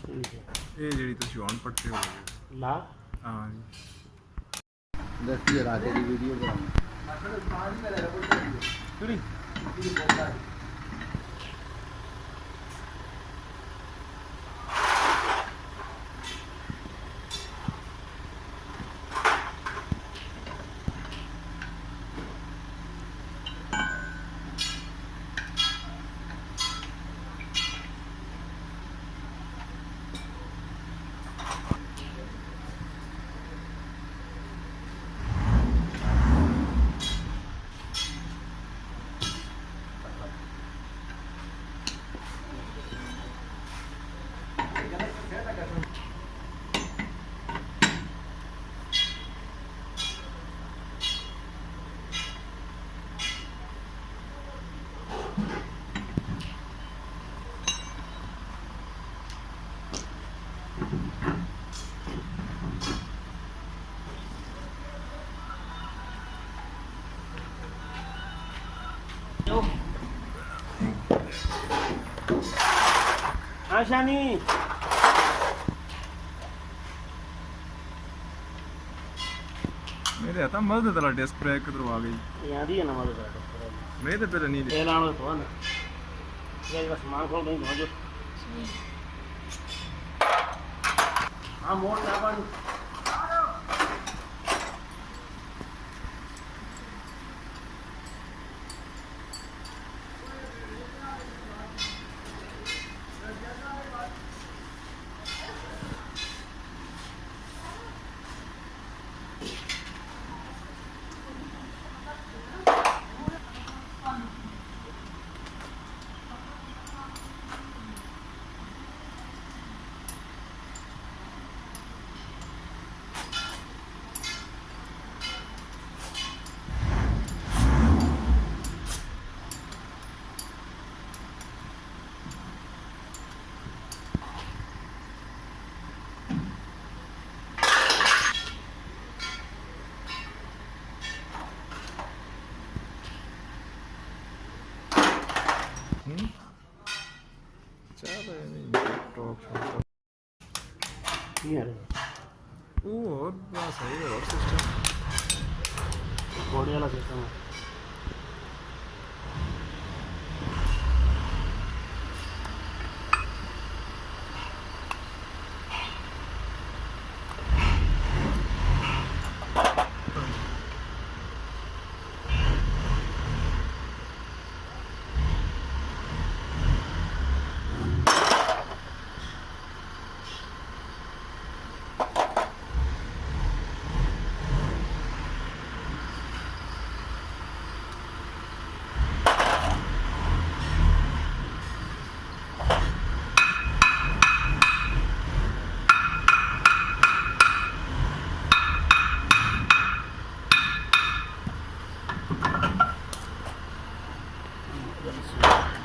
ਇਹ ਜਿਹੜੀ ਤੁਸੀਂ ਹੁਣ ਪੱਟੇ ਹੋ ਗਏ ਲਾ ਹਾਂ ਜੀ दस्ती रात की वीडियो आशानी मेरे आता मदद तला डिस्क ब्रेक किधर आ गई यहाँ दी है ना मदद मैं तो पहले नहीं तेल आना तो ना ये बस सामान खोल देंगे समझो हाँ मोड़ ना बन चलो टॉक ये है और बस सही है और सिस्टम बॉडी वाला सिस्टम है Yes.